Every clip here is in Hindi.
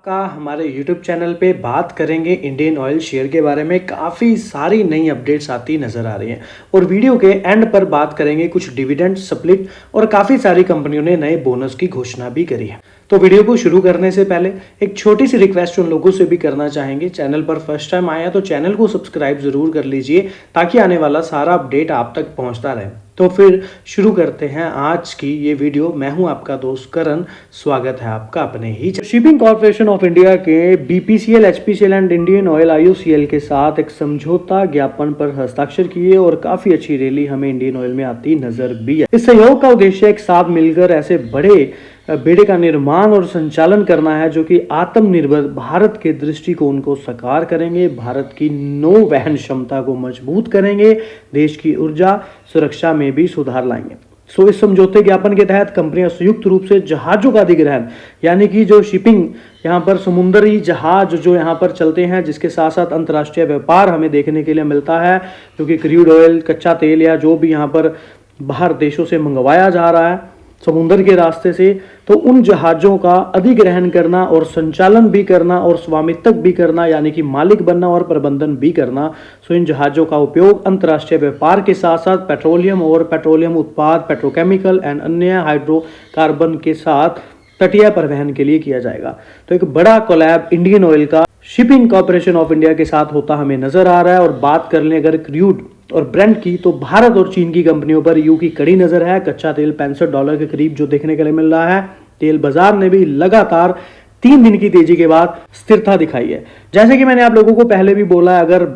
का हमारे YouTube चैनल पे बात करेंगे इंडियन ऑयल शेयर के बारे में। काफ़ी सारी नई अपडेट्स आती नज़र आ रही हैं और वीडियो के एंड पर बात करेंगे कुछ डिविडेंड स्प्लिट और काफ़ी सारी कंपनियों ने नए बोनस की घोषणा भी करी है। तो वीडियो को शुरू करने से पहले एक छोटी सी रिक्वेस्ट उन लोगों से भी करना चाहेंगे, चैनल पर फर्स्ट टाइम आया तो चैनल को सब्सक्राइब जरूर कर लीजिए ताकि आने वाला सारा अपडेट आप तक पहुंचता रहे। तो फिर शुरू करते हैं आज की ये वीडियो। मैं हूं आपका दोस्त करण, स्वागत है आपका अपने ही। शिपिंग कॉर्पोरेशन ऑफ इंडिया के BPCL, HPCL and Indian oil IOCL के साथ एक समझौता ज्ञापन पर हस्ताक्षर किए और काफी अच्छी रैली हमें इंडियन ऑयल में आती नजर भी है। इस सहयोग का उद्देश्य एक साथ मिलकर ऐसे बड़े बेड़े का निर्माण और संचालन करना है जो कि आत्मनिर्भर भारत के दृष्टिकोण को साकार करेंगे, भारत की नौ वहन क्षमता को मजबूत करेंगे, देश की ऊर्जा सुरक्षा में भी सुधार लाएंगे। इस समझौते ज्ञापन के तहत कंपनियां संयुक्त रूप से जहाजों का अधिग्रहण यानी कि जो शिपिंग यहाँ पर समुद्री जहाज जो यहाँ पर चलते हैं, जिसके साथ साथ अंतर्राष्ट्रीय व्यापार हमें देखने के लिए मिलता है, जो कि क्रूड ऑयल, कच्चा तेल या जो भी यहाँ पर बाहर देशों से मंगवाया जा रहा है समुद्र के रास्ते से, तो उन जहाज़ों का अधिग्रहण करना और संचालन भी करना और स्वामित्व भी करना यानी कि मालिक बनना और प्रबंधन भी करना। इन जहाज़ों का उपयोग अंतर्राष्ट्रीय व्यापार के साथ साथ पेट्रोलियम और पेट्रोलियम उत्पाद, पेट्रोकेमिकल एंड अन्य हाइड्रोकार्बन के साथ तटीय परिवहन के लिए किया जाएगा। तो एक बड़ा कोलैब इंडियन ऑयल का शिपिंग कॉर्पोरेशन ऑफ इंडिया के साथ होता हमें नजर आ रहा है। और बात कर लें अगर क्रूड और ब्रेंट की, तो भारत और चीन की कंपनियों पर यूं की कड़ी नजर है। कच्चा तेल $65 के करीब जो देखने के लिए मिल रहा है। तेल बाजार ने भी लगातार 3 दिन की तेजी के बाद स्थिरता दिखाई है। जैसे कि मैंने आप लोगों को पहले भी बोला, अगर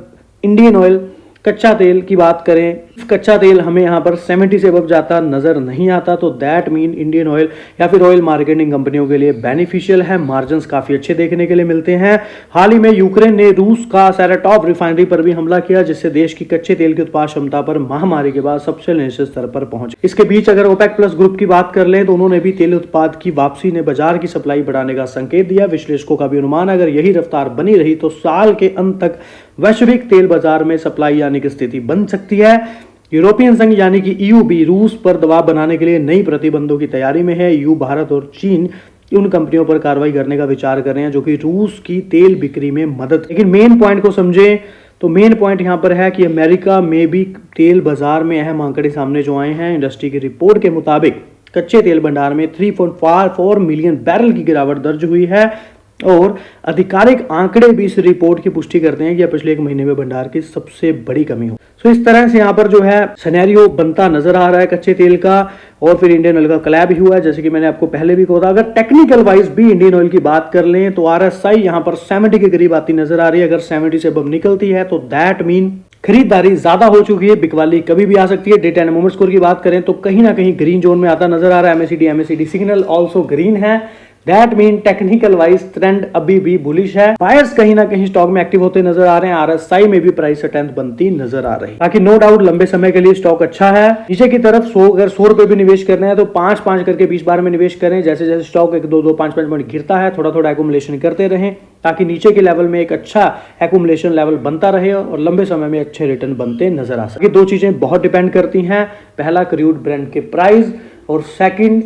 इंडियन ऑयल कच्चा तेल की बात करें, कच्चा तेल हमें यहाँ पर 70 से अबव जाता नजर नहीं आता, तो दैट मीन इंडियन ऑयल या फिर ऑयल मार्केटिंग कंपनियों के लिए बेनिफिशियल है। मार्जिन्स काफी अच्छे देखने के लिए मिलते हैं। हाल ही में यूक्रेन ने रूस का सेराटॉव रिफाइनरी पर भी हमला किया, जिससे देश की कच्चे तेल की उत्पादन क्षमता पर महामारी के बाद सबसे नीचे स्तर पर पहुंचे। इसके बीच अगर ओपेक प्लस ग्रुप की बात कर लें तो उन्होंने भी तेल उत्पाद की वापसी ने बाजार की सप्लाई बढ़ाने का संकेत दिया। विश्लेषकों का भी अनुमान, अगर यही रफ्तार बनी रही तो साल के अंत तक वैश्विक तेल बाजार में सप्लाई आने की स्थिति बन सकती है। यूरोपियन संघ यानी कि ईयू भी रूस पर दबाव बनाने के लिए नई प्रतिबंधों की तैयारी में है। ईयू, भारत और चीन उन कंपनियों पर कार्रवाई करने का विचार कर रहे हैं जो कि रूस की तेल बिक्री में मदद। लेकिन मेन पॉइंट को समझें तो मेन पॉइंट यहां पर है कि अमेरिका में भी तेल बाजार में अहम आंकड़े सामने जो आए हैं। इंडस्ट्री की रिपोर्ट के मुताबिक कच्चे तेल भंडार में 3.4 मिलियन बैरल की गिरावट दर्ज हुई है और आधिकारिक आंकड़े भी इस रिपोर्ट की पुष्टि करते हैं कि पिछले 1 महीने में भंडार की सबसे बड़ी कमी हो। इस तरह से यहाँ पर जो है सिनेरियो बनता नजर आ रहा है कच्चे तेल का। और फिर इंडियन ऑयल का कोलैब ही हुआ है, जैसे कि मैंने आपको पहले भी कहा था। अगर टेक्निकल वाइज भी इंडियन ऑयल की बात कर लें तो RSI यहाँ पर 70 के करीब आती नजर आ रही है। अगर 70 से अब निकलती है तो दैट मीन खरीदारी ज्यादा हो चुकी है, बिकवाली कभी भी आ सकती है। डे 10 मूवमेंट स्कोर की बात करें तो कहीं ना कहीं ग्रीन जोन में आता नजर आ रहा है। MACD सिग्नल ऑल्सो ग्रीन है। That mean technical wise trend अभी भी बुलिश है। बायर्स कहीं ना कहीं स्टॉक में एक्टिव होते नजर आ रहे हैं। RSI में भी प्राइस स्ट्रेंथ बनती नजर आ रही है। बाकी नो डाउट लंबे समय के लिए स्टॉक अच्छा है। नीचे की तरफ अगर 100 रुपए भी निवेश करना है तो 5-5 करके 20 बार में निवेश करें। जैसे जैसे स्टॉक 1-2, 5-5 पॉइंट गिरता है, थोड़ा थोड़ा एक्यूमुलेशन करते रहें ताकि नीचे के लेवल में एक अच्छा एक्यूमुलेशन लेवल बनता रहे और लंबे समय में अच्छे रिटर्न बनते नजर आ सके। 2 चीजें बहुत डिपेंड करती हैं, पहला क्रूड ब्रेंट के प्राइस और सेकंड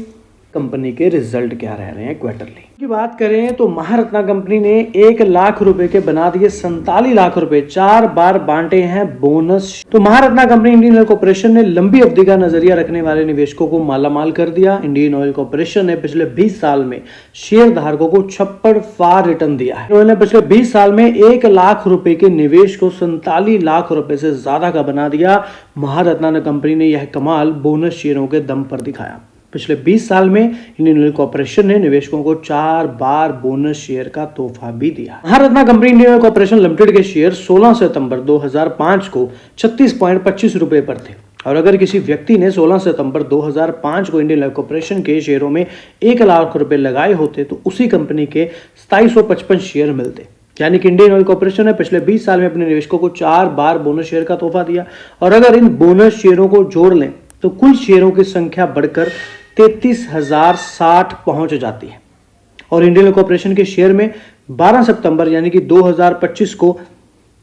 कंपनी के रिजल्ट क्या रह रहे हैं क्वार्टरली की बात करें तो महारत्ना कंपनी ने 1 लाख रुपए के बना दिए 47 लाख रुपए, 4 बार बांटे हैं बोनस। तो Maharatna company Indian oil corporation ने लंबी अवधि का नजरिया रखने वाले निवेशकों को मालामाल कर दिया। इंडियन ऑयल कॉर्पोरेशन ने पिछले 20 साल में शेयर धारकों को 56 रिटर्न दिया है। उन्होंने पिछले 20 साल में 1 लाख रुपए के निवेश को 47 लाख रुपए से ज्यादा का बना दिया। महारत्ना कंपनी ने यह कमाल बोनस शेयरों के दम पर दिखाया। पिछले 20 साल में इंडियन ऑयल कॉर्पोरेशन ने निवेशकों को 4 बार बोनस शेयर का तोहफा भी दिया। Maharatna company Indian oil corporation limited के शेयर 16 सितंबर 2005 को 36.25 रुपए पर थे। और अगर किसी व्यक्ति ने 16 सितंबर 2005 को इंडियन ऑयल कॉर्पोरेशन के शेयरों में 1 लाख रुपए लगाए होते तो उसी कंपनी के 2755 शेयर मिलते। यानी कि इंडियन ऑयल कॉर्पोरेशन ने पिछले 20 साल में अपने निवेशकों को 4 बार बोनस शेयर का तोहफा दिया। और अगर इन बोनस शेयरों को जोड़ लें तो कुल शेयरों की संख्या बढ़कर 33,060 पहुंच जाती है। और इंडियन ऑयल कॉर्पोरेशन के शेयर में 12 सितंबर यानी कि 2025 को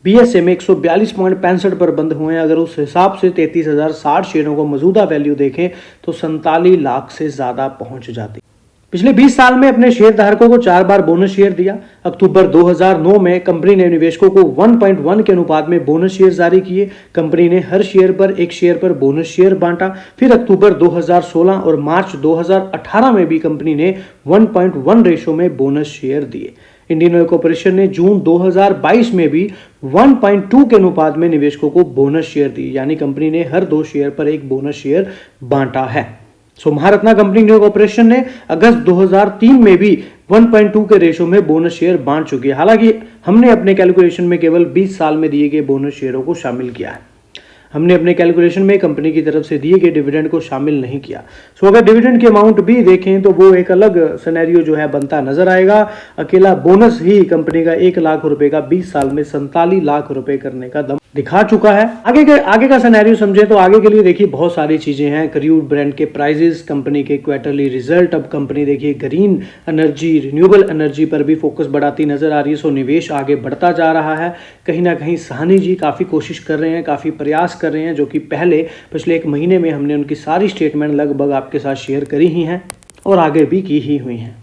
BSE में 142.65 पर बंद हुए हैं। अगर उस हिसाब से 33,060 शेयरों को मौजूदा वैल्यू देखें तो 47 लाख से ज्यादा पहुंच जाती। पिछले 20 साल में अपने शेयर धारकों को 4 बार बोनस शेयर दिया। अक्टूबर 2009 में कंपनी ने निवेशकों को 1.1 के अनुपात में बोनस शेयर जारी किए। कंपनी ने हर शेयर पर एक शेयर पर बोनस शेयर बांटा। फिर अक्टूबर 2016 और मार्च 2018 में भी कंपनी ने 1.1 रेशो में बोनस शेयर दिए। इंडियन ऑयल कॉर्पोरेशन ने जून 2022 में भी 1.2 के अनुपात में निवेशकों को बोनस शेयर दी, यानी कंपनी ने हर 2 शेयर पर एक बोनस शेयर बांटा है। महारत्ना कंपनी इंडियन कॉर्पोरेशन ने अगस्त 2003 में भी 1.2 के रेशो में बोनस शेयर बांट चुकी है। हालांकि हमने अपने कैलकुलेशन में केवल 20 साल में दिए गए बोनस शेयरों को शामिल किया है। हमने अपने कैलकुलेशन में कंपनी की तरफ से दिए गए डिविडेंड को शामिल नहीं किया। अगर डिविडेंड की अमाउंट भी देखें तो वो एक अलग सिनेरियो जो है बनता नजर आएगा। अकेला बोनस ही कंपनी का 1 लाख रुपए का 20 साल में 47 लाख रुपए करने का दम दिखा चुका है। आगे का सिनेरियो समझे तो आगे के लिए देखिए बहुत सारी चीजें हैं। क्रूड ब्रांड के प्राइजेस, कंपनी के क्वार्टरली रिजल्ट, अब कंपनी देखिए ग्रीन एनर्जी, रिन्यूएबल एनर्जी पर भी फोकस बढ़ाती नजर आ रही है। निवेश आगे बढ़ता जा रहा है। कहीं ना कहीं साहनी जी काफी कोशिश कर रहे हैं, काफी प्रयास कर रहे हैं, जो कि पिछले 1 महीने में हमने उनकी सारी स्टेटमेंट लगभग आपके साथ शेयर करी ही हैं और आगे भी की ही हुई हैं।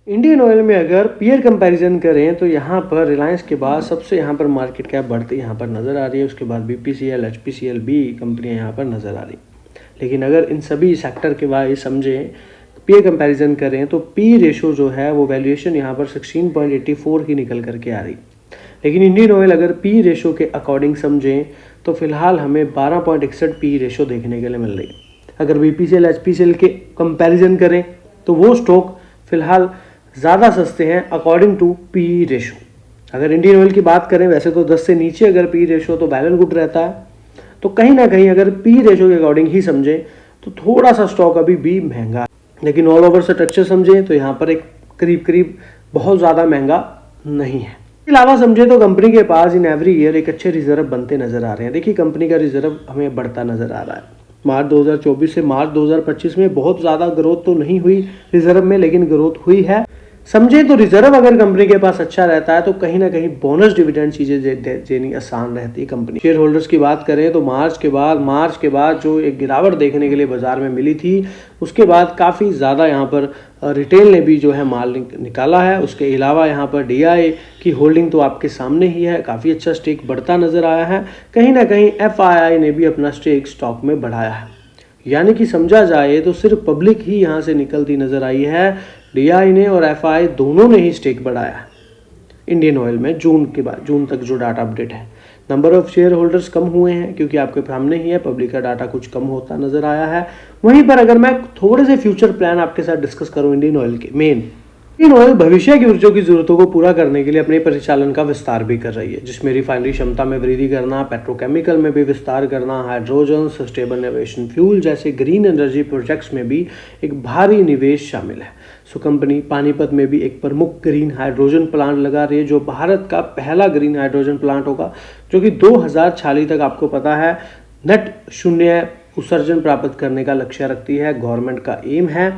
इंडियन ऑयल में अगर पीयर कंपैरिजन करें तो यहाँ पर रिलायंस के बाद सबसे यहाँ पर मार्केट कैप बढ़ती यहाँ पर नज़र आ रही है। उसके बाद बीपीसीएल, एचपीसीएल भी कंपनियाँ यहाँ पर नज़र आ रही। लेकिन अगर इन सभी सेक्टर के वाइज समझें, पीयर कंपैरिजन करें तो पी रेशो जो है वो वैल्यूएशन यहाँ पर 16.84 की निकल करके आ रही। लेकिन इंडियन ऑयल अगर पी रेशो के अकॉर्डिंग समझें तो फिलहाल हमें 12.61 पी रेशो देखने के लिए मिल रही। अगर बीपीसीएल, एचपीसीएल के कंपैरिजन करें तो वो स्टॉक फिलहाल ज़्यादा सस्ते हैं अकॉर्डिंग टू पी रेशो। अगर इंडियन ऑयल की बात करें, वैसे तो 10 से नीचे अगर पी रेशो तो वेल एंड गुड रहता है, तो कहीं ना कहीं अगर पी रेशो के अकॉर्डिंग ही समझें तो थोड़ा सा स्टॉक अभी भी महंगा है। लेकिन ऑल ओवर स्ट्रक्चर समझें तो यहाँ पर एक करीब बहुत ज़्यादा महंगा नहीं है। इसके अलावा समझे तो कंपनी के पास इन एवरी ईयर एक अच्छे रिजर्व बनते नजर आ रहे हैं। देखिए कंपनी का रिजर्व हमें बढ़ता नजर आ रहा है। मार्च 2024 से मार्च 2025 में बहुत ज़्यादा ग्रोथ तो नहीं हुई रिजर्व में, लेकिन ग्रोथ हुई है। समझे तो रिजर्व अगर कंपनी के पास अच्छा रहता है तो कहीं ना कहीं बोनस डिविडेंड चीजें देनी आसान रहती है कंपनी। शेयर होल्डर्स की बात करें तो मार्च के बाद जो एक गिरावट देखने के लिए बाजार में मिली थी, उसके बाद काफ़ी ज़्यादा यहाँ पर रिटेल ने भी जो है माल निकाला है। उसके अलावा यहाँ पर डीआई की होल्डिंग तो आपके सामने ही है, काफ़ी अच्छा स्टेक बढ़ता नजर आया है। कहीं ना कहीं एफआईआई ने भी अपना स्टेक स्टॉक में बढ़ाया है। यानी कि समझा जाए तो सिर्फ पब्लिक ही यहाँ से निकलती नजर आई है। डीआई ने और एफआई दोनों ने ही स्टेक बढ़ाया इंडियन ऑयल में। जून तक जो डाटा अपडेट है, नंबर ऑफ शेयर होल्डर्स कम हुए हैं क्योंकि आपके सामने ही है, पब्लिक का डाटा कुछ कम होता नजर आया है। वहीं पर अगर मैं थोड़े से फ्यूचर प्लान आपके साथ डिस्कस करूं इंडियन ऑयल के, इंडियन ऑयल भविष्य की ऊर्जा की जरूरतों को पूरा करने के लिए अपने परिचालन का विस्तार भी कर रही है, जिसमें रिफाइनरी क्षमता में वृद्धि करना, पेट्रोकेमिकल में भी विस्तार करना, हाइड्रोजन, सस्टेनेबल एविएशन फ्यूल जैसे ग्रीन एनर्जी प्रोजेक्ट्स में भी एक भारी निवेश शामिल है। कंपनी पानीपत में भी एक प्रमुख ग्रीन हाइड्रोजन प्लांट लगा रही है, जो भारत का पहला ग्रीन हाइड्रोजन प्लांट होगा, जो कि 2040 तक आपको पता है नेट शून्य उत्सर्जन प्राप्त करने का लक्ष्य रखती है, गवर्नमेंट का एम है।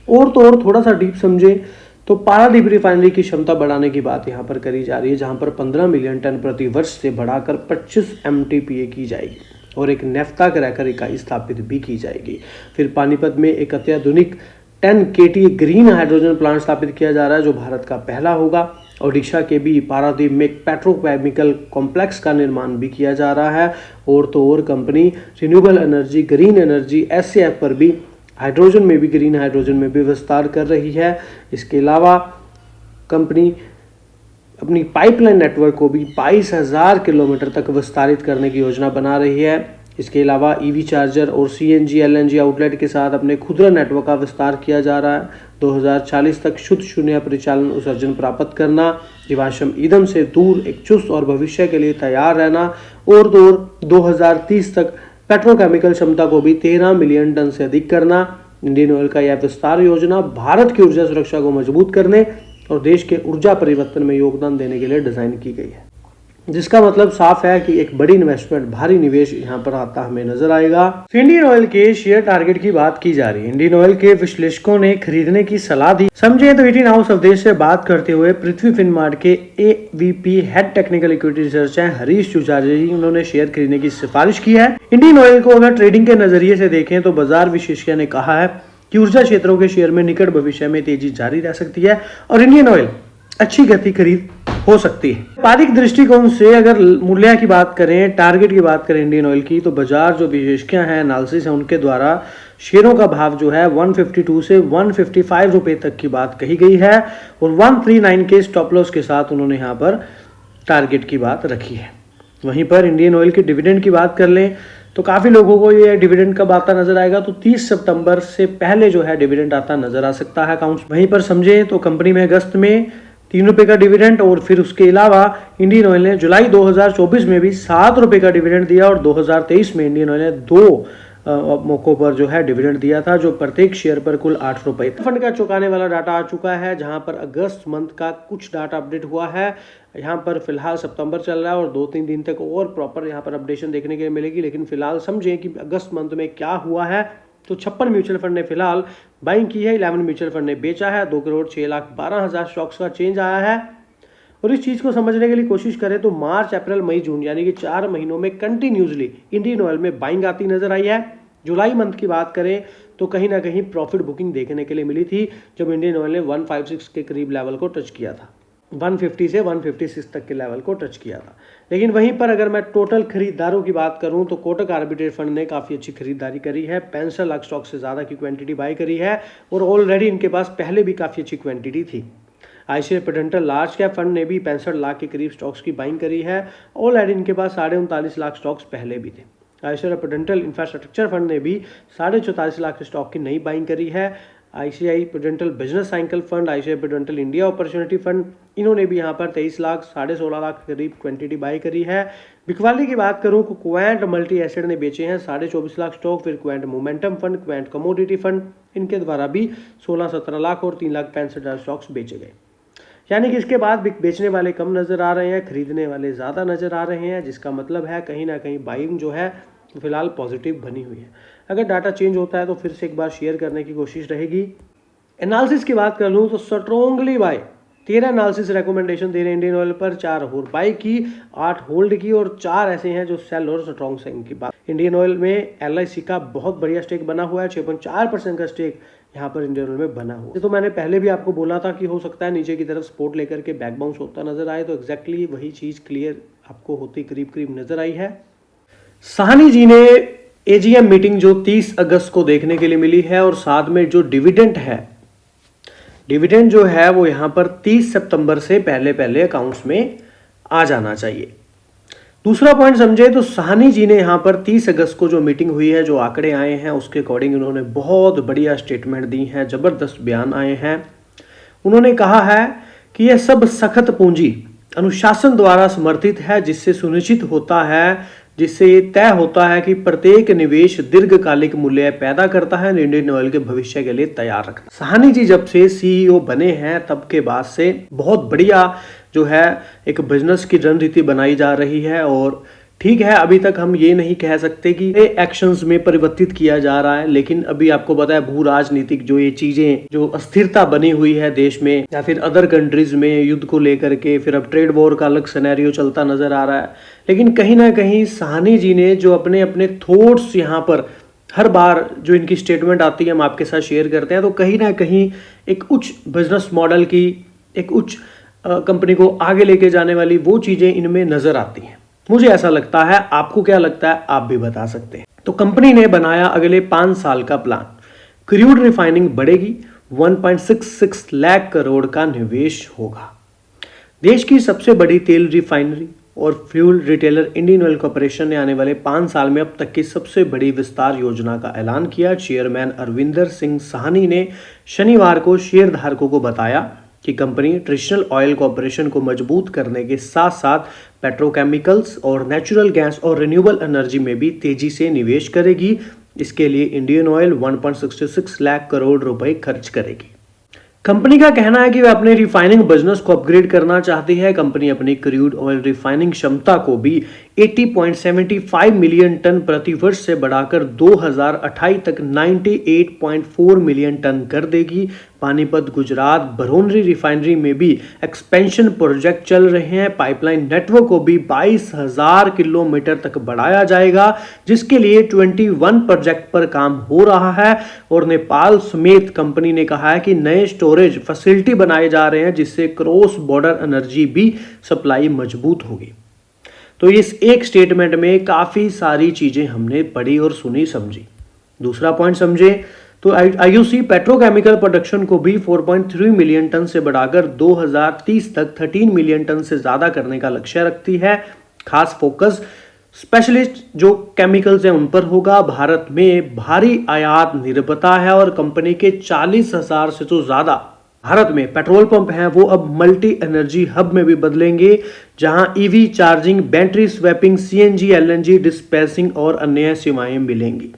और थोड़ा सा डीप समझे तो पारादीप रिफाइनरी की क्षमता बढ़ाने की बात यहाँ पर करी जा रही है, जहाँ पर 15 मिलियन टन प्रति वर्ष से बढ़ाकर 25 MTPA की जाएगी और एक नेफ्ता क्रैकर इकाई स्थापित भी की जाएगी। फिर पानीपत में एक अत्याधुनिक 10 KT ग्रीन हाइड्रोजन प्लांट स्थापित किया जा रहा है, जो भारत का पहला होगा। ओडिशा के भी पारादीप में एक पेट्रोकेमिकल कॉम्प्लेक्स का निर्माण भी किया जा रहा है। और company renewable energy, green energy, SAF पर भी हाइड्रोजन में भी, ग्रीन हाइड्रोजन में भी विस्तार कर रही है। इसके अलावा कंपनी अपनी पाइपलाइन नेटवर्क को भी 22,000 किलोमीटर तक विस्तारित करने की योजना बना रही है। इसके अलावा EV चार्जर और CNG LNG आउटलेट के साथ अपने खुदरा नेटवर्क का विस्तार किया जा रहा है। 2040 तक शुद्ध शून्य परिचालन उत्सर्जन प्राप्त करना, जीवाश्म ईंधन से दूर एक चुस्त और भविष्य के लिए तैयार रहना। और 2030 तक पेट्रोकेमिकल क्षमता को भी 13 मिलियन टन से अधिक करना। इंडियन ऑयल का यह विस्तार योजना भारत की ऊर्जा सुरक्षा को मजबूत करने और देश के ऊर्जा परिवर्तन में योगदान देने के लिए डिजाइन की गई है, जिसका मतलब साफ है कि एक बड़ी इन्वेस्टमेंट, भारी निवेश यहाँ पर आता हमें नजर आएगा। इंडियन ऑयल के शेयर टारगेट की बात की जा रही है। इंडियन ऑयल के विश्लेषकों ने खरीदने की सलाह दी। समझे तो 18 हाउस अवधेश से बात करते हुए पृथ्वी फिनमार्ट के AVP head technical equity research है हरीश चुचार्य जी, उन्होंने शेयर खरीदने की सिफारिश की है। इंडियन ऑयल को अगर ट्रेडिंग के नजरिए से देखें तो बाजार विशेषज्ञ ने कहा है कि ऊर्जा क्षेत्रों के शेयर में निकट भविष्य में तेजी जारी रह सकती है और इंडियन ऑयल अच्छी गति खरीद हो सकती है। व्यापारिक दृष्टिकोण से अगर मूल्य की बात करें, टारगेट की बात करें इंडियन ऑयल की, तो बाजार जो विशेषज्ञ हैं, एनालिसिस है, उनके द्वारा शेयरों का भाव जो है 152 से 155 रुपए तक की बात कही गई है और 139 के स्टॉप लॉस के साथ उन्होंने यहाँ पर टारगेट की बात रखी है। वहीं पर इंडियन ऑयल के डिविडेंड की बात कर लें तो काफ़ी लोगों को ये डिविडेंड कब आता नजर आएगा, तो 30 सितंबर से पहले जो है डिविडेंड आता नजर आ सकता है अकाउंट्स। वहीं पर समझें तो कंपनी में अगस्त में 3 रुपए का डिविडेंड और फिर उसके अलावा इंडियन ऑयल ने जुलाई 2024 में भी 7 रुपए का डिविडेंड दिया और 2023 में इंडियन ऑयल ने 2 मौकों पर जो है डिविडेंड दिया था, जो प्रत्येक शेयर पर कुल 8 रुपए। फंड का चुकाने वाला डाटा आ चुका है, जहां पर अगस्त मंथ का कुछ डाटा अपडेट हुआ है। यहाँ पर फिलहाल सितंबर चल रहा है और 2-3 दिन तक और प्रॉपर यहाँ पर अपडेशन देखने के लिए मिलेगी, लेकिन फिलहाल समझें कि अगस्त मंथ में क्या हुआ है। तो 56 म्यूचुअल फंड ने फिलहाल बाइंग की है, 11 म्यूचुअल फंड ने बेचा है, 2,06,12,000 स्टॉक्स का चेंज आया है। और इस चीज़ को समझने के लिए कोशिश करें तो मार्च, अप्रैल, मई, जून यानी कि 4 महीनों में कंटिन्यूसली इंडियन ऑयल में बाइंग आती नजर आई है। जुलाई मंथ की बात करें तो कहीं ना कहीं प्रॉफिट बुकिंग देखने के लिए मिली थी, जब इंडियन ऑयल ने 156 के करीब लेवल को टच किया था, 150 से 156 तक के लेवल को टच किया था। लेकिन वहीं पर अगर मैं टोटल खरीदारों की बात करूं तो कोटक आर्बिट्रेज फंड ने काफ़ी अच्छी खरीदारी करी है, 65 लाख स्टॉक से ज़्यादा की क्वांटिटी बाई करी है और ऑलरेडी इनके पास पहले भी काफ़ी अच्छी क्वांटिटी थी। ICI Prudential large cap fund ने भी 65 लाख के करीब स्टॉक्स की बाइंग करी है, ऑलरेडी इनके पास 39.5 लाख स्टॉक्स पहले भी थे। आईसीआई प्रूडेंटल इंफ्रास्ट्रक्चर फंड ने भी 44.5 लाख स्टॉक की नई बाइंग करी है। ICI Prudential business cycle fund, ICI Prudential India opportunity fund, इन्होंने भी यहाँ पर 23 लाख, 16.5 लाख के करीब क्वांटिटी बाई करी है। बिकवाली की बात करूँ तो क्वांट मल्टी एसेट ने बेचे हैं 24.5 लाख स्टॉक, फिर quant momentum fund, quant commodity fund, इनके द्वारा भी 16-17 लाख और 3,65,000 स्टॉक्स बेचे गए। यानी कि इसके बाद बेचने वाले कम नजर आ रहे हैं, खरीदने वाले ज़्यादा नजर आ रहे हैं, जिसका मतलब है कहीं ना कहीं बाइंग जो है फिलहाल पॉजिटिव बनी हुई है। अगर डाटा चेंज होता है तो फिर से एक बार शेयर करने की कोशिश रहेगी। एनालिसिस की बात कर लूँ तो स्ट्रॉन्गली बाय 13 एनालिसिस रिकमेंडेशन दे रहे हैं इंडियन ऑयल पर, 4 और बाई की, 8 होल्ड की और 4 ऐसे हैं जो सेल और स्ट्रॉन्ग सेलिंग की बात। इंडियन ऑयल में LIC का बहुत बढ़िया स्टेक बना हुआ है, 6.4% का स्टेक यहाँ पर इंडियन ऑयल में बना हुआ है। तो मैंने पहले भी आपको बोला था कि हो सकता है नीचे की तरफ सपोर्ट लेकर के बैक बाउंस होता नजर आए, तो एग्जैक्टली वही चीज़ क्लियर आपको होती करीब करीब नजर आई है। साहनी जी ने AGM मीटिंग जो 30 अगस्त को देखने के लिए मिली है और साथ में जो डिविडेंड है, डिविडेंड जो है वो यहाँ पर 30 सितंबर से पहले पहले अकाउंट्स में आ जाना चाहिए। दूसरा पॉइंट समझे तो साहनी जी ने यहाँ पर 30 अगस्त को जो मीटिंग हुई है, जो आंकड़े आए हैं उसके अकॉर्डिंग उन्होंने बहुत बढ़िया स्टेटमेंट दी हैं, जबरदस्त बयान आए हैं। उन्होंने कहा है कि यह सब सख्त पूंजी अनुशासन द्वारा समर्थित है, जिससे सुनिश्चित होता है, जिससे ये तय होता है कि प्रत्येक निवेश दीर्घकालिक मूल्य पैदा करता है, इंडियन ऑयल के भविष्य के लिए तैयार रखता है। साहनी जी जब से CEO बने हैं तब के बाद से बहुत बढ़िया जो है एक बिजनेस की रणनीति बनाई जा रही है और ठीक है, अभी तक हम ये नहीं कह सकते कि ये एक्शंस में परिवर्तित किया जा रहा है, लेकिन अभी आपको पता है भू राजनीतिक जो ये चीजें, जो अस्थिरता बनी हुई है देश में या फिर अदर कंट्रीज में युद्ध को लेकर के, फिर अब ट्रेड वॉर का अलग सिनेरियो चलता नजर आ रहा है, लेकिन कहीं ना कहीं साहनी जी ने जो अपने अपने थॉट्स यहाँ पर हर बार जो इनकी स्टेटमेंट आती है हम आपके साथ शेयर करते हैं, तो कहीं ना कहीं एक उच्च बिजनेस मॉडल की, एक उच्च कंपनी को आगे लेके जाने वाली वो चीजें इनमें नजर आती हैं। मुझे ऐसा लगता है, आपको क्या लगता है आप भी बता सकते हैं। तो कंपनी ने बनाया अगले 5 साल का प्लान। क्रूड रिफाइनिंग बढ़ेगी, 1.66 लाख करोड़ का निवेश होगा। देश की सबसे बड़ी तेल रिफाइनरी और fuel retailer Indian oil corporation ने आने वाले 5 साल में अब तक की सबसे बड़ी विस्तार योजना का ऐलान किया। चेयरमैन अरविंदर सिंह साहनी ने शनिवार को शेयरधारकों को बताया कि कंपनी ट्रेडिशनल ऑयल कॉर्पोरेशन को मजबूत करने के साथ साथ पेट्रोकेमिकल्स और नेचुरल गैस और रिन्यूएबल एनर्जी में भी तेजी से निवेश करेगी। इसके लिए इंडियन ऑयल 1.66 लाख करोड़ रुपए खर्च करेगी। कंपनी का कहना है कि वह अपने रिफाइनिंग बिजनेस को अपग्रेड करना चाहती है। कंपनी अपनी क्रूड ऑयल रिफाइनिंग क्षमता को भी 80.75 मिलियन टन प्रति वर्ष से बढ़ाकर 2028 तक 98.4 मिलियन टन कर देगी। पानीपत गुजरात बरौनी रिफाइनरी में भी एक्सपेंशन प्रोजेक्ट चल रहे हैं। पाइपलाइन नेटवर्क को भी 22,000 किलोमीटर तक बढ़ाया जाएगा, जिसके लिए 21 प्रोजेक्ट पर काम हो रहा है। और नेपाल समेत कंपनी ने कहा है कि नए स्टोरेज फैसिलिटी बनाए जा रहे हैं, जिससे क्रॉस बॉर्डर एनर्जी भी सप्लाई मजबूत होगी। तो इस एक स्टेटमेंट में काफी सारी चीजें हमने पढ़ी और सुनी समझी। दूसरा पॉइंट समझे तो आईओसी पेट्रोकेमिकल प्रोडक्शन को भी 4.3 मिलियन टन से बढ़ाकर 2030 तक 13 मिलियन टन से ज्यादा करने का लक्ष्य रखती है। खास फोकस स्पेशलिस्ट जो केमिकल्स हैं उन पर होगा। भारत में भारी आयात निर्भरता है और कंपनी के 40,000 से तो ज्यादा भारत में पेट्रोल पंप हैं वो अब मल्टी एनर्जी हब में भी बदलेंगे, जहां EV charging, battery swapping, CNG, LNG dispensing और अन्य सेवाएं मिलेंगी।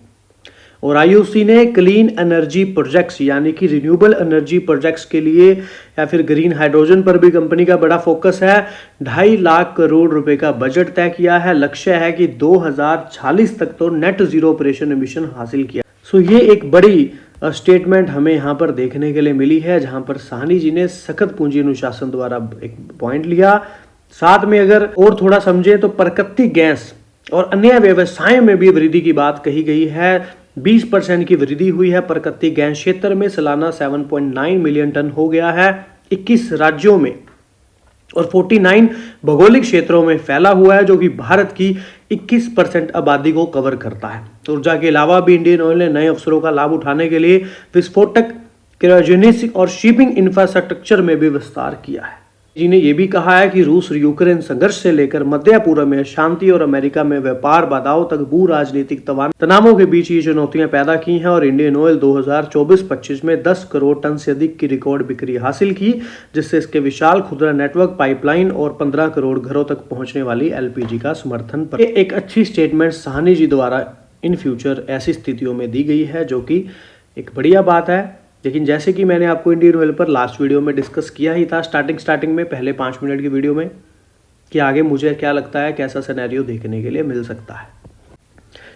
और आईओसी ने क्लीन एनर्जी प्रोजेक्ट्स यानी कि रिन्यूएबल एनर्जी प्रोजेक्ट्स के लिए या फिर ग्रीन हाइड्रोजन पर भी कंपनी का बड़ा फोकस है। 2.5 लाख करोड़ रुपए का बजट तय किया है। लक्ष्य है कि 2040 तक तो नेट जीरो ऑपरेशन एमिशन हासिल किया। सो ये एक बड़ी स्टेटमेंट हमें यहाँ पर देखने के लिए मिली है, जहां पर साहनी जी ने सखत पूंजी अनुशासन द्वारा एक पॉइंट लिया। साथ में अगर और थोड़ा समझे तो प्राकृतिक गैस और अन्य व्यवसायों में भी वृद्धि की बात कही गई है। 20% की वृद्धि हुई है। प्राकृतिक गैस क्षेत्र में सालाना 7.9 मिलियन टन हो गया है। 21 राज्यों में और 49 भौगोलिक क्षेत्रों में फैला हुआ है, जो कि भारत की 21% आबादी को कवर करता है। ऊर्जा के अलावा भी इंडियन ऑयल ने नए अवसरों का लाभ उठाने के लिए विस्फोटक, क्रायोजेनिक और शिपिंग इंफ्रास्ट्रक्चर में भी विस्तार किया है। जी ने यह भी कहा है कि रूस और यूक्रेन संघर्ष से लेकर मध्य पूर्व में शांति और अमेरिका में व्यापार बाधाओं तक भू राजनीतिक तनावों के बीच ये चुनौतियां पैदा की हैं। और इंडियन ऑयल 2024-25 में 10 करोड़ टन से अधिक की रिकॉर्ड बिक्री हासिल की, जिससे इसके विशाल खुदरा नेटवर्क, पाइपलाइन और 15 करोड़ घरों तक पहुंचने वाली एलपीजी का समर्थन पर एक अच्छी स्टेटमेंट साहनी जी द्वारा इन फ्यूचर ऐसी स्थितियों में दी गई है, जो कि एक बढ़िया बात है। लेकिन जैसे कि मैंने आपको इंडियन ऑयल पर लास्ट वीडियो में डिस्कस किया ही था स्टार्टिंग में पहले 5 मिनट की वीडियो में, कि आगे मुझे क्या लगता है कैसा सिनेरियो देखने के लिए मिल सकता है।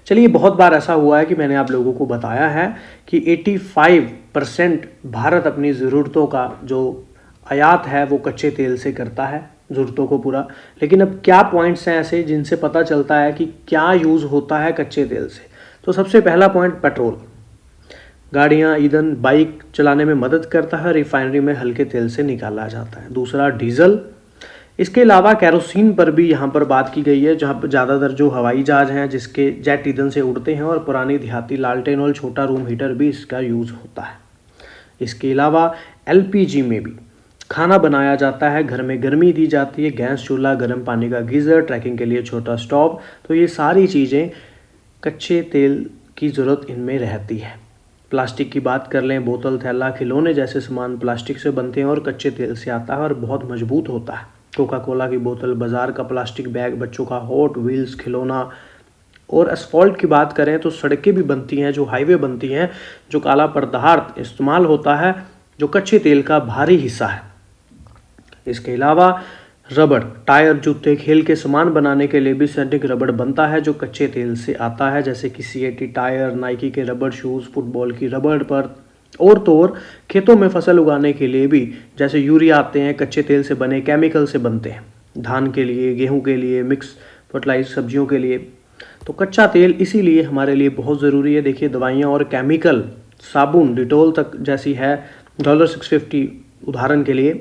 चलिए, बहुत बार ऐसा हुआ है कि मैंने आप लोगों को बताया है कि 85% भारत अपनी ज़रूरतों का जो आयात है वो कच्चे तेल से करता है, ज़रूरतों को पूरा। लेकिन अब क्या पॉइंट्स हैं ऐसे जिनसे पता चलता है कि क्या यूज़ होता है कच्चे तेल से। तो सबसे पहला पॉइंट, पेट्रोल। गाड़ियाँ, ईंधन, बाइक चलाने में मदद करता है। रिफाइनरी में हल्के तेल से निकाला जाता है। दूसरा, डीजल। इसके अलावा कैरोसिन पर भी यहाँ पर बात की गई है, जहाँ ज़्यादातर जो हवाई जहाज हैं जिसके जेट ईंधन से उड़ते हैं, और पुरानी देहाती लालटेन और छोटा रूम हीटर भी इसका यूज़ होता है। इसके अलावा एलपीजी में भी खाना बनाया जाता है, घर में गर्मी दी जाती है, गैस चूल्हा, गर्म पानी का गीज़र, ट्रैकिंग के लिए छोटा स्टोव। तो ये सारी चीज़ें कच्चे तेल की ज़रूरत इनमें रहती है। प्लास्टिक की बात कर लें, बोतल, थैला, खिलौने जैसे सामान प्लास्टिक से बनते हैं और कच्चे तेल से आता है और बहुत मजबूत होता है। कोका कोला की बोतल, बाजार का प्लास्टिक बैग, बच्चों का हॉट व्हील्स खिलौना। और एस्फॉल्ट की बात करें तो सड़कें भी बनती हैं, जो हाईवे बनती हैं, जो काला पदार्थ इस्तेमाल होता है, जो कच्चे तेल का भारी हिस्सा है। इसके अलावा रबड़, टायर, जूते, खेल के सामान बनाने के लिए भी सिंथेटिक रबड़ बनता है, जो कच्चे तेल से आता है, जैसे कि सीएटी टायर, नाइकी के रबड़ शूज़, फुटबॉल की रबड़ पर। और तो और खेतों में फसल उगाने के लिए भी जैसे यूरिया आते हैं, कच्चे तेल से बने, केमिकल से बनते हैं, धान के लिए, गेहूं के लिए, मिक्स फर्टिलाइज सब्जियों के लिए। तो कच्चा तेल इसीलिए हमारे लिए बहुत ज़रूरी है। देखिए, दवाइयाँ और केमिकल, साबुन, डिटोल तक जैसी है, $650 उदाहरण के लिए।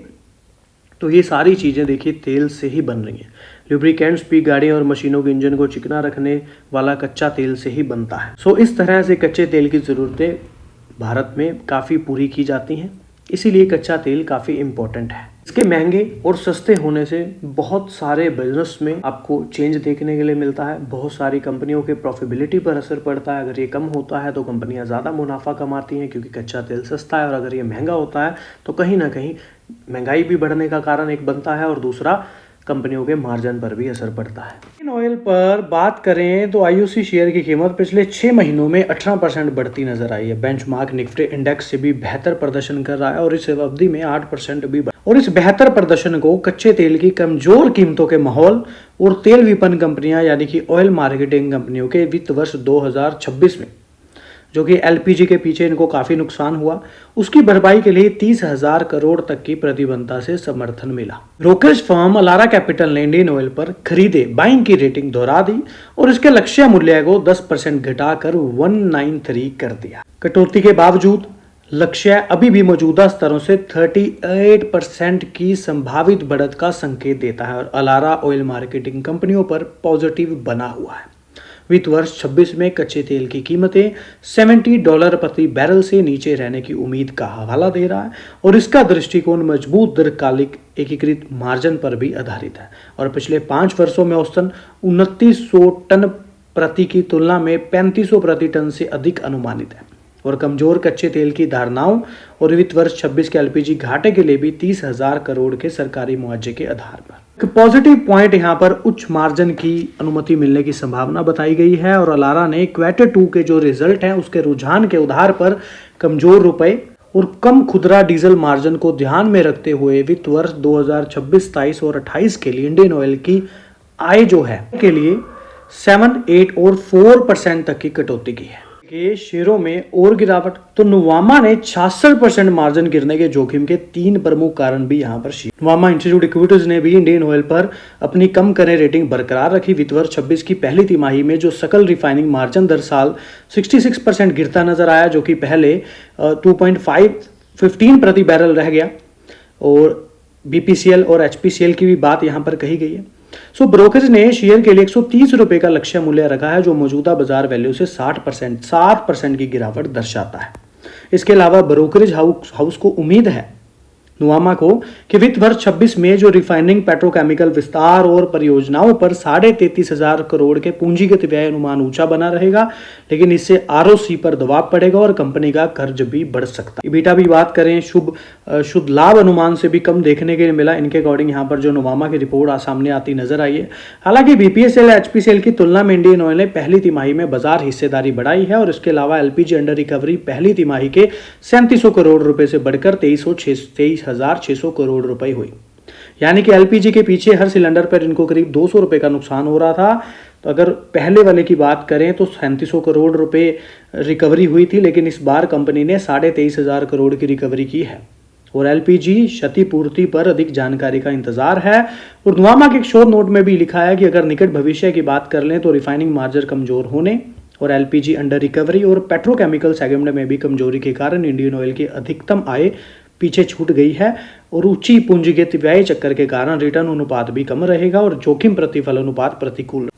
तो ये सारी चीज़ें देखिए तेल से ही बन रही हैं। लुब्रिकेंट्स भी गाड़ियों और मशीनों के इंजन को चिकना रखने वाला कच्चा तेल से ही बनता है। सो इस तरह से कच्चे तेल की ज़रूरतें भारत में काफ़ी पूरी की जाती हैं, इसीलिए कच्चा तेल काफ़ी इम्पोर्टेंट है। इसके महंगे और सस्ते होने से बहुत सारे बिजनेस में आपको चेंज देखने के लिए मिलता है। बहुत सारी कंपनियों के प्रॉफिटेबिलिटी पर असर पड़ता है। अगर ये कम होता है तो कंपनियां ज़्यादा मुनाफा कमाती हैं, क्योंकि कच्चा तेल सस्ता है। और अगर ये महंगा होता है तो कहीं ना कहीं महंगाई भी बढ़ने का कारण एक बनता है, और दूसरा कंपनियों के मार्जिन पर भी असर पड़ता है। इंडियन ऑयल पर बात करें तो आईओसी शेयर की कीमत पिछले 6 महीनों में 18% बढ़ती नजर आई है। बेंचमार्क निफ्टी इंडेक्स से भी बेहतर प्रदर्शन कर रहा है और इस अवधि में 8% भी बढ़ा। और इस बेहतर प्रदर्शन को कच्चे तेल की कमजोर कीमतों के माहौल और तेल विपणन कंपनियां यानी कि ऑयल मार्केटिंग कंपनियों के वित्त वर्ष 2026 में जो कि एलपीजी के पीछे इनको काफ़ी नुकसान हुआ, उसकी भरपाई के लिए 30,000 करोड़ तक की प्रतिबद्धता से समर्थन मिला। ब्रोकरेज फर्म अलारा कैपिटल ने इंडियन ऑयल पर खरीदे बाइंग की रेटिंग दोहरा दी और इसके लक्ष्य मूल्य को 10% घटाकर 193 कर दिया। कटौती के बावजूद लक्ष्य अभी भी मौजूदा स्तरों से 38% की संभावित बढ़त का संकेत देता है और अलारा ऑयल मार्केटिंग कंपनियों पर पॉजिटिव बना हुआ है। वित्त वर्ष 26 में कच्चे तेल की कीमतें $70 प्रति बैरल से नीचे रहने की उम्मीद का हवाला दे रहा है और इसका दृष्टिकोण मजबूत दीर्घकालिक एकीकृत मार्जिन पर भी आधारित है और पिछले 5 वर्षों में औसतन 2900 टन प्रति की तुलना में 3500 प्रति टन से अधिक अनुमानित है और कमजोर कच्चे तेल की धारणाओं और वित्त वर्ष 26 के एलपीजी घाटे के लिए भी 30,000 करोड़ के सरकारी मुआवजे के आधार पर पॉजिटिव पॉइंट यहाँ पर उच्च मार्जिन की अनुमति मिलने की संभावना बताई गई है और अलारा ने क्वार्टर 2 के जो रिजल्ट हैं उसके रुझान के आधार पर कमजोर रुपए और कम खुदरा डीजल मार्जिन को ध्यान में रखते हुए वित्त वर्ष 2026, 23 और 28 के लिए इंडियन ऑयल की आय जो है के लिए 7, 8 और 4% तक की कटौती की है। के शेयरों में और गिरावट, तो नुवामा ने 66% मार्जिन गिरने के जोखिम के 3 प्रमुख कारण भी यहां पर नुवामा इंस्टीट्यूट इक्विटीज ने भी इंडियन ऑयल पर अपनी कम करे रेटिंग बरकरार रखी। वित्त वर्ष 26 की पहली तिमाही में जो सकल रिफाइनिंग मार्जिन दर साल 66% गिरता नजर आया, जो कि पहले 2.15 प्रति बैरल रह गया और बीपीसीएल और एचपीसीएल की भी बात यहां पर कही गई है। ब्रोकरेज ने शेयर के लिए 130 रुपए का लक्ष्य मूल्य रखा है, जो मौजूदा बाजार वैल्यू से 60% की गिरावट दर्शाता है। इसके अलावा ब्रोकरेज हाउस को उम्मीद है नुवामा को कि वित्त वर्ष 26 में जो रिफाइनिंग, पेट्रोकेमिकल विस्तार और परियोजनाओं पर 33,500 करोड़ के पूंजीगत व्यय अनुमान ऊंचा बना रहेगा, लेकिन इससे आरओसी पर दबाव पड़ेगा और कंपनी का कर्ज भी बढ़ सकता है। ईबिटा भी बात करें, शुद्ध लाभ अनुमान से भी कम देखने के लिए मिला। इनके अकॉर्डिंग यहाँ पर जो नुवामा की रिपोर्ट सामने आती नजर आई है। हालांकि बीपीएसएल, एचपीसीएल की तुलना में इंडियन ऑयल ने पहली तिमाही में बाजार हिस्सेदारी बढ़ाई है और इसके अलावा एलपीजी अंडर रिकवरी पहली तिमाही के 3700 करोड़ रुपए से बढ़कर 23,600 करोड़ रुपए हुई। यानी कि एलपीजी के पीछे हर सिलेंडर पर इनको करीब 200 रुपए का नुकसान हो रहा था। तो अगर पहले वाले की बात करें तो 3700 करोड़ रुपए रिकवरी हुई थी, लेकिन इस बार कंपनी ने 23,500 करोड़ की रिकवरी की है और एलपीजी क्षतिपूर्ति पर अधिक जानकारी का इंतजार है। और नुवामा के एक शोध नोट में भी लिखा है कि अगर निकट भविष्य की बात कर लें तो रिफाइनिंग मार्जिन कमजोर होने और एलपीजी अंडर रिकवरी और पेट्रोकेमिकल सेगमेंट में भी कमजोरी के कारण इंडियन ऑयल की अधिकतम आय पीछे छूट गई है और ऊंची पूंजीगत व्यय चक्कर के कारण रिटर्न अनुपात भी कम रहेगा और जोखिम प्रतिफल अनुपात प्रतिकूल।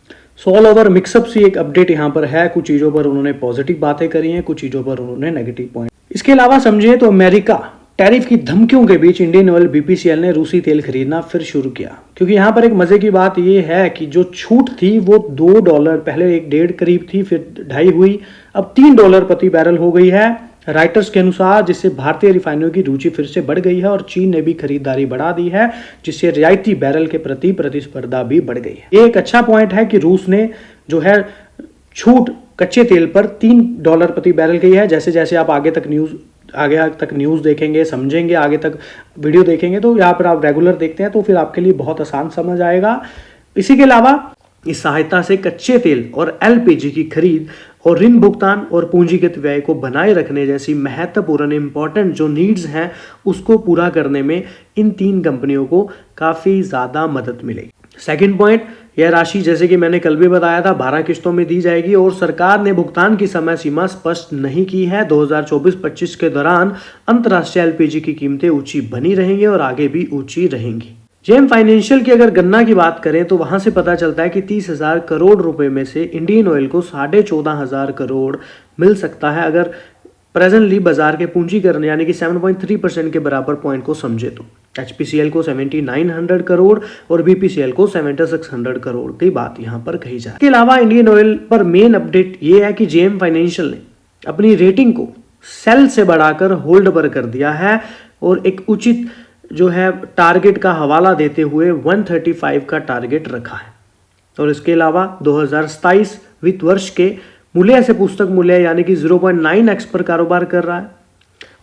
ऑल ओवर मिक्सअप सी एक अपडेट यहाँ पर है। कुछ चीजों पर उन्होंने पॉजिटिव बातें करी हैं, कुछ चीजों पर उन्होंने नेगेटिव पॉइंट। इसके अलावा समझे तो अमेरिका टैरिफ की धमकियों के बीच इंडियन ऑयल बीपीसीएल ने रूसी तेल खरीदना फिर शुरू किया, क्योंकि यहाँ पर एक मजे की बात यह है कि जो छूट थी वो $2 पहले 1.5 करीब थी, फिर 2.5 हुई, अब $3 प्रति बैरल हो गई है राइटर्स के अनुसार, जिससे भारतीय रिफाइनरियों की रुचि फिर से बढ़ गई है और चीन ने भी खरीदारी बढ़ा दी है, जिससे रियायती बैरल के प्रति प्रतिस्पर्धा भी बढ़ गई है। एक अच्छा पॉइंट है कि रूस ने जो है छूट कच्चे तेल पर $3 प्रति बैरल की है। जैसे जैसे आप आगे तक न्यूज़ देखेंगे, समझेंगे, आगे तक वीडियो देखेंगे, तो यहाँ पर आप रेगुलर देखते हैं तो फिर आपके लिए बहुत आसान समझ आएगा। इसी के अलावा इस सहायता से कच्चे तेल और एलपीजी की खरीद और ऋण भुगतान और पूंजीगत व्यय को बनाए रखने जैसी महत्वपूर्ण इंपॉर्टेंट जो नीड्स हैं उसको पूरा करने में इन 3 कंपनियों को काफ़ी ज़्यादा मदद मिलेगी। सेकंड पॉइंट, यह राशि जैसे कि मैंने कल भी बताया था 12 किस्तों में दी जाएगी और सरकार ने भुगतान की समय सीमा स्पष्ट नहीं की है। 2024-25 के दौरान अंतर्राष्ट्रीय एलपीजी की कीमतें ऊंची बनी रहेंगी और आगे भी ऊंची रहेंगी। जेएम फाइनेंशियल की अगर गणना की बात करें तो वहां से पता चलता है कि 30,000 करोड़ रुपए में से इंडियन ऑयल को 14,500 करोड़ मिल सकता है अगर प्रेजेंटली बाजार के पूंजीकरण यानी कि 7.3% के बराबर पॉइंट को समझे तो। एचपीसीएल को 7,900 करोड़ और बीपीसीएल को 7,600 करोड़ की बात यहां पर कही जाए। इसके अलावा इंडियन ऑयल पर मेन अपडेट ये है कि जेएम फाइनेंशियल ने अपनी रेटिंग को सेल से बढ़ाकर होल्ड पर कर दिया है और एक उचित जो है टारगेट का हवाला देते हुए 135 का टारगेट रखा है। और इसके अलावा 2027 वित्त वर्ष के मूल्य से पुस्तक मूल्य यानी कि 0.9x पर कारोबार कर रहा है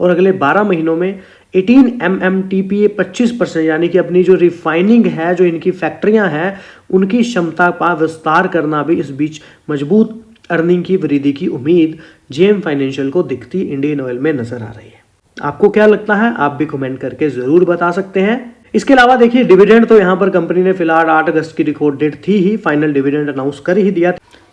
और अगले 12 महीनों में 18 MMTPA 25% यानी कि अपनी जो रिफाइनिंग है, जो इनकी फैक्ट्रियां हैं, उनकी क्षमता का विस्तार करना भी इस बीच मजबूत अर्निंग की वृद्धि की उम्मीद जेएम फाइनेंशियल को दिखती इंडियन ऑयल में नजर आ रही है। आपको क्या लगता है, आप भी कमेंट करके जरूर बता सकते हैं। इसके अलावा देखिए डिविडेंड तो यहाँ पर कंपनी ने फिलहाल 8 अगस्त की रिकॉर्ड डेट थी ही, फाइनल डिविडेंड अनाउंस कर ही दिया।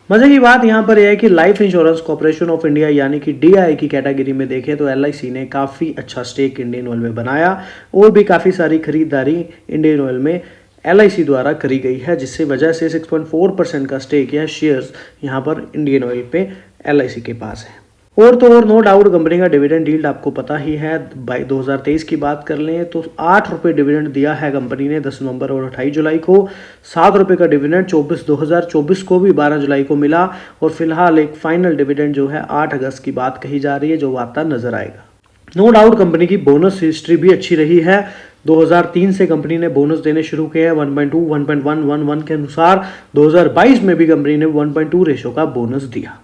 मजे की बात यहाँ पर यह है कि life insurance corporation of India यानी कि डीआई की कैटेगरी में देखें तो एलआईसी ने काफी अच्छा स्टेक इंडियन ऑयल में बनाया और भी काफी सारी खरीदारी इंडियन ऑयल में एलआईसी द्वारा करी गई है, जिससे वजह से 6.4% का स्टेक या शेयर्स यहाँ पर इंडियन ऑयल पे एलआईसी के पास है। और तो और नो डाउट कंपनी का डिविडेंड यील्ड आपको पता ही है। 2023 की बात कर लें तो 8 रुपये डिविडेंड दिया है कंपनी ने 10 नवंबर और 28 जुलाई को। 7 रुपये का डिविडेंड 2024 को भी 12 जुलाई को मिला और फिलहाल एक फाइनल डिविडेंड जो है 8 अगस्त की बात कही जा रही है, जो आता नजर आएगा। नो डाउट कंपनी की बोनस हिस्ट्री भी अच्छी रही है। 2003 से कंपनी ने बोनस देने शुरू किए हैं 1.2, 1.1, 1.1 के अनुसार। 2022 में भी कंपनी ने 1.2 रेशो का बोनस दिया।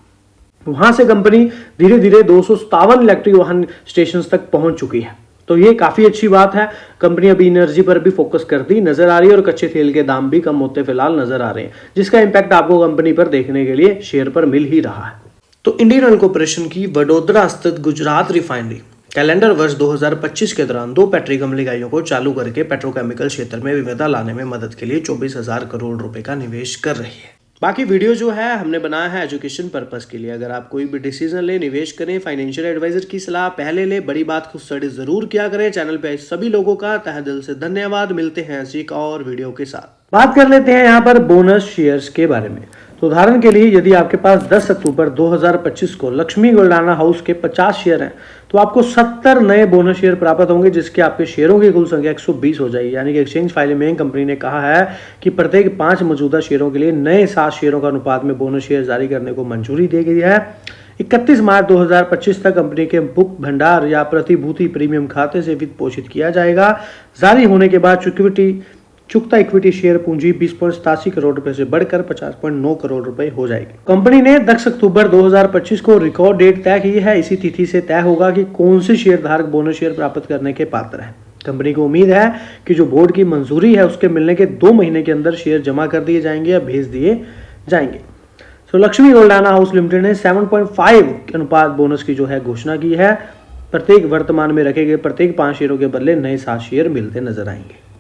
वहां से कंपनी धीरे धीरे 257 इलेक्ट्रिक वाहन स्टेशन तक पहुंच चुकी है, तो ये काफी अच्छी बात है। कंपनी अभी एनर्जी पर भी फोकस करती नजर आ रही है और कच्चे तेल के दाम भी कम होते फिलहाल नजर आ रहे हैं, जिसका इंपैक्ट आपको कंपनी पर देखने के लिए शेयर पर मिल ही रहा है। तो इंडियन ऑयल कॉर्पोरेशन की वडोदरा स्थित गुजरात रिफाइनरी कैलेंडर वर्ष 2025 के दौरान 2 पेट्रोकेमिकल इकाइयों को चालू करके पेट्रोकेमिकल क्षेत्र में विविधता लाने में मदद के लिए 24,000 करोड़ रुपए का निवेश कर रही है। बाकी वीडियो जो है हमने बनाया है एजुकेशन पर्पस के लिए। अगर आप कोई भी डिसीजन ले, निवेश करें, फाइनेंशियल एडवाइजर की सलाह पहले ले, बड़ी बात खुद स्टडी जरूर किया करें। चैनल पे सभी लोगों का तहे दिल से धन्यवाद। मिलते हैं ऐसी एक और वीडियो के साथ। बात कर लेते हैं यहाँ पर बोनस शेयर्स के बारे में। तो उदाहरण के लिए यदि आपके पास 10 अक्टूबर 2025 को लक्ष्मी गोल्डाना हाउस के 50 शेयर हैं तो आपको 70 नए बोनस शेयर प्राप्त होंगे, जिसके आपके शेयरों की कुल संख्या 120 हो जाएगी। यानी कि एक्सचेंज फाइलिंग में कंपनी ने कहा है कि प्रत्येक 5 मौजूदा शेयरों के लिए नए 7 शेयरों का अनुपात में बोनस शेयर जारी करने को मंजूरी दी गई है। 31 मार्च 2025 तक कंपनी के बुक भंडार या प्रतिभूति प्रीमियम खाते से वित्त पोषित किया जाएगा। जारी होने के बाद चुकता इक्विटी शेयर पूंजी 20.87 करोड़ रुपए से बढ़कर 50.9 करोड़ रुपए हो जाएगी। कंपनी ने 10 अक्टूबर 2025 को रिकॉर्ड डेट तय की है। इसी तिथि से तय होगा कि कौन से शेयर धारक बोनस शेयर प्राप्त करने के पात्र हैं। कंपनी को उम्मीद है कि जो बोर्ड की मंजूरी है उसके मिलने के 2 महीने के अंदर शेयर जमा कर दिए जाएंगे या भेज दिए जाएंगे। तो लक्ष्मी गोल्डाना हाउस लिमिटेड ने 7.5 अनुपात बोनस की जो है घोषणा की है। प्रत्येक वर्तमान में रखे गए प्रत्येक 5 शेयरों के बदले नए 7 शेयर मिलते नजर आएंगे।